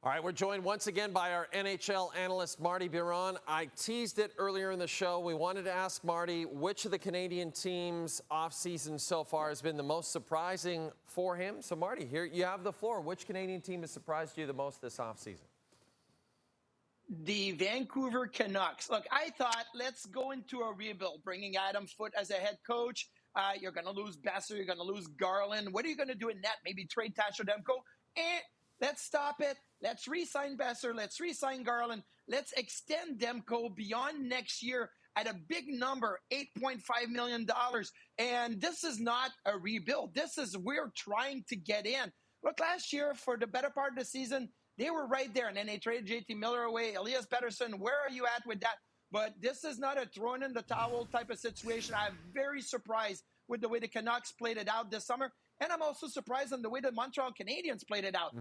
All right, we're joined once again by our NHL analyst, Martin Biron. I teased it earlier in the show. We wanted to ask Marty which of the Canadian teams' offseason so far has been the most surprising for him. So, Marty, here you have the floor. Which Canadian team has surprised you the most this offseason? The Vancouver Canucks. Look, I thought, let's go into a rebuild, bringing Adam Foote as a head coach. You're going to lose Besser. You're going to lose Garland. What are you going to do in net? Maybe trade Thatcher Demko? Let's stop it. Let's re-sign Besser. Let's re-sign Garland. Let's extend Demko beyond next year at a big number, $8.5 million. And this is not a rebuild. We're trying to get in. Look, last year, for the better part of the season, they were right there. And then they traded JT Miller away. Elias Pettersson, where are you at with that? But this is not a throwing in the towel type of situation. I'm very surprised with the way the Canucks played it out this summer. And I'm also surprised on the way the Montreal Canadiens played it out.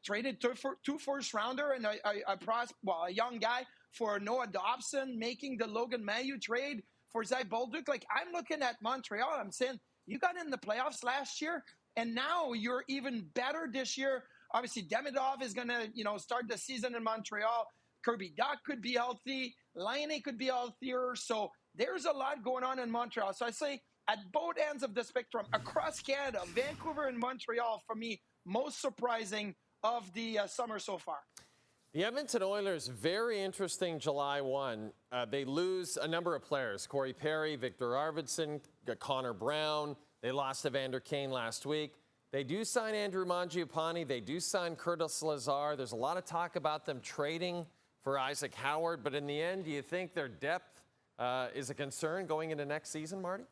Traded two first-rounder and a young guy for Noah Dobson, making the Logan Mailloux trade for Zach Bolduc. Like, I'm looking at Montreal. I'm saying, you got in the playoffs last year, and now you're even better this year. Obviously, Demidov is going to, start the season in Montreal. Kirby Dach could be healthy. Laine could be healthier. So there's a lot going on in Montreal. So I say, at both ends of the spectrum, across Canada, Vancouver and Montreal, for me, most surprising of the summer so far. The Edmonton Oilers, very interesting July 1. They lose a number of players. Corey Perry, Victor Arvidsson, Connor Brown. They lost Evander Kane last week. They do sign Andrew Mangiapane. They do sign Curtis Lazar. There's a lot of talk about them trading for Isaac Howard. But in the end, do you think their depth is a concern going into next season, Marty?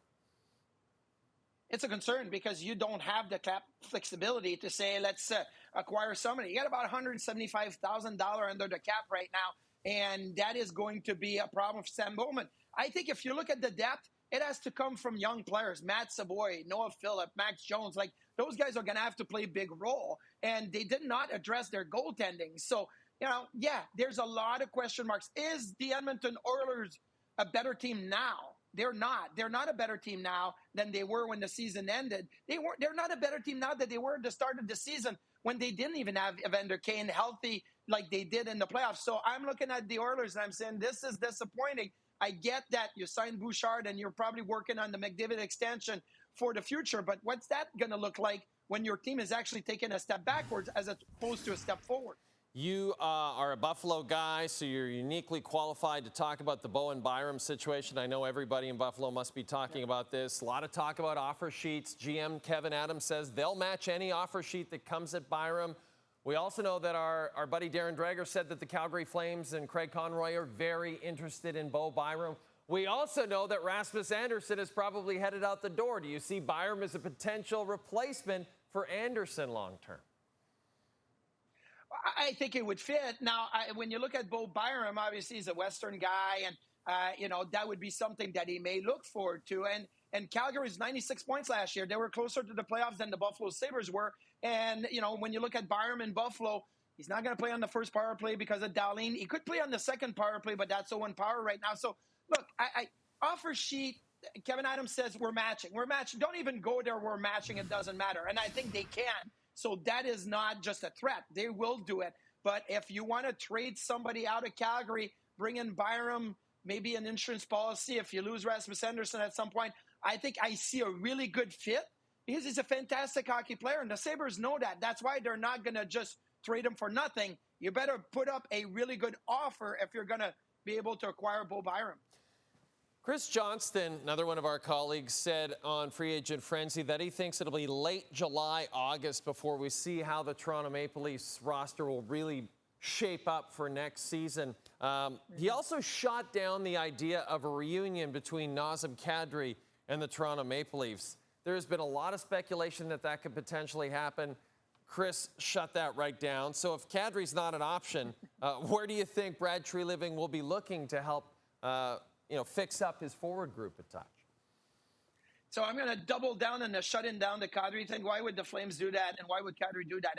It's a concern because you don't have the cap flexibility to say, let's acquire somebody. You got about $175,000 under the cap right now, and that is going to be a problem for Sam Bowman. I think if you look at the depth, it has to come from young players. Matt Savoy, Noah Phillip, Max Jones. Like, those guys are going to have to play a big role, and they did not address their goaltending. So, there's a lot of question marks. Is the Edmonton Oilers a better team now? They're not. They're not a better team now than they were when the season ended. They're not a better team now than they were at the start of the season when they didn't even have Evander Kane healthy like they did in the playoffs. So I'm looking at the Oilers and I'm saying this is disappointing. I get that you signed Bouchard and you're probably working on the McDavid extension for the future, but what's that going to look like when your team is actually taking a step backwards as opposed to a step forward? You are a Buffalo guy, so you're uniquely qualified to talk about the Bowen Byram situation. I know everybody in Buffalo must be talking about this. A lot of talk about offer sheets. GM Kevin Adams says they'll match any offer sheet that comes at Byram. We also know that our buddy Darren Dreger said that the Calgary Flames and Craig Conroy are very interested in Bo Byram. We also know that Rasmus Andersson is probably headed out the door. Do you see Byram as a potential replacement for Andersson long term? I think it would fit. Now, when you look at Bo Byram, obviously he's a Western guy, and that would be something that he may look forward to. And Calgary's 96 points last year. They were closer to the playoffs than the Buffalo Sabres were. And, when you look at Byram in Buffalo, he's not going to play on the first power play because of Dahlin. He could play on the second power play, but that's 0-1 power right now. So, look, I offer sheet, Kevin Adams says we're matching. We're matching. Don't even go there. We're matching. It doesn't matter. And I think they can. So that is not just a threat. They will do it. But if you want to trade somebody out of Calgary, bring in Byram, maybe an insurance policy if you lose Rasmus Andersson at some point, I think I see a really good fit because he's a fantastic hockey player. And the Sabres know that. That's why they're not going to just trade him for nothing. You better put up a really good offer if you're going to be able to acquire Bo Byram. Chris Johnston, another one of our colleagues, said on Free Agent Frenzy that he thinks it'll be late July, August before we see how the Toronto Maple Leafs roster will really shape up for next season. He also shot down the idea of a reunion between Nazem Kadri and the Toronto Maple Leafs. There's been a lot of speculation that could potentially happen. Chris shut that right down. So if Kadri's not an option, where do you think Brad Treliving will be looking to help fix up his forward group a touch? So I'm going to double down on the shutting down the Kadri thing. Why would the Flames do that, and why would Kadri do that?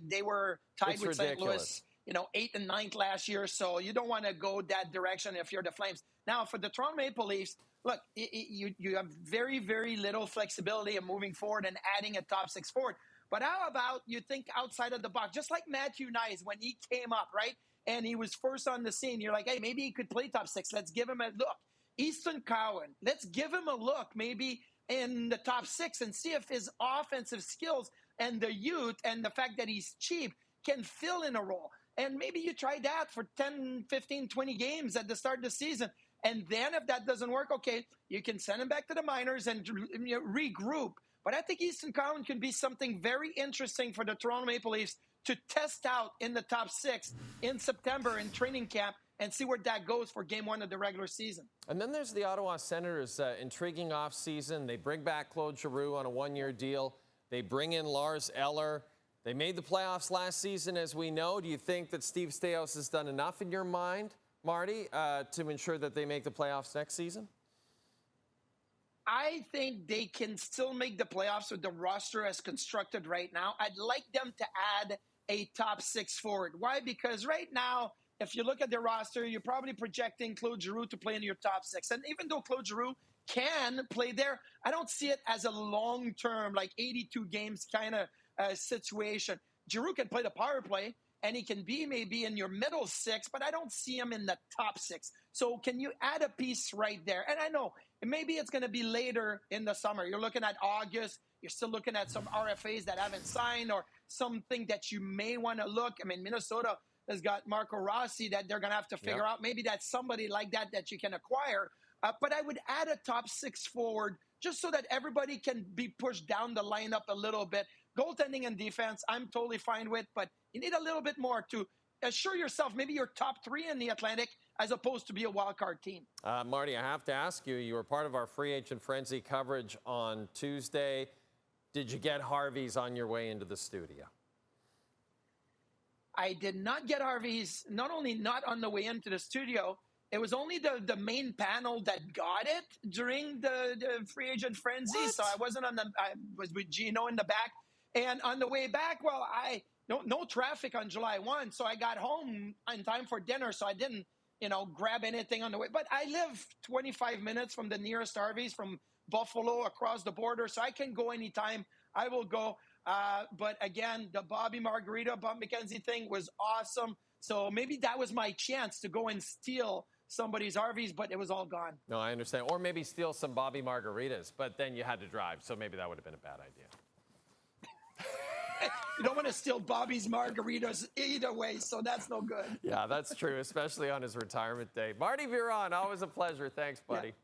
They were tied with St. Louis, 8th and 9th last year, so you don't want to go that direction if you're the Flames. Now, for the Toronto Maple Leafs, look, you have very, very little flexibility in moving forward and adding a top six forward. But how about you think outside of the box, just like Matthew Nyes when he came up, right? And he was first on the scene. You're like, hey, maybe he could play top six. Let's give him a look. Easton Cowan, let's give him a look maybe in the top six and see if his offensive skills and the youth and the fact that he's cheap can fill in a role. And maybe you try that for 10, 15, 20 games at the start of the season. And then if that doesn't work, okay, you can send him back to the minors and regroup. But I think Easton Cowan can be something very interesting for the Toronto Maple Leafs to test out in the top six in September in training camp and see where that goes for game one of the regular season. And then there's the Ottawa Senators, intriguing offseason. They bring back Claude Giroux on a one-year deal. They bring in Lars Eller. They made the playoffs last season, as we know. Do you think that Steve Staios has done enough in your mind, Marty, to ensure that they make the playoffs next season? I think they can still make the playoffs with the roster as constructed right now. I'd like them to add a top six forward. Why? Because right now, if you look at their roster, you're probably projecting Claude Giroux to play in your top six. And even though Claude Giroux can play there, I don't see it as a long-term, like 82 games kind of situation. Giroux can play the power play, and he can be maybe in your middle six, but I don't see him in the top six. So can you add a piece right there? And I know maybe it's going to be later in the summer. You're looking at August. You're still looking at some RFAs that haven't signed or something that you may want to look. I mean, Minnesota has got Marco Rossi that they're going to have to figure out. Maybe that's somebody like that you can acquire. But I would add a top six forward just so that everybody can be pushed down the lineup a little bit. Goaltending and defense, I'm totally fine with, but you need a little bit more to assure yourself maybe you're top three in the Atlantic as opposed to be a wild card team. Marty, I have to ask you, you were part of our free agent frenzy coverage on Tuesday. Did you get Harvey's on your way into the studio? I did not get Harvey's, not only not on the way into the studio, it was only the main panel that got it during the free agent frenzy. What? So I was with Gino in the back. And on the way back, well, no traffic on July 1. So I got home in time for dinner. So I didn't, grab anything on the way. But I live 25 minutes from the nearest Harvey's from Buffalo across the border. So I can go anytime. I will go. But again, the Bobby Margarita, Bob McKenzie thing was awesome. So maybe that was my chance to go and steal somebody's Harvey's, but it was all gone. No, I understand. Or maybe steal some Bobby Margaritas, but then you had to drive. So maybe that would have been a bad idea. You don't want to steal Bobby's Margaritas either way, so that's no good. Yeah, that's true, especially on his retirement day. Martin Biron, always a pleasure. Thanks, buddy. Yeah.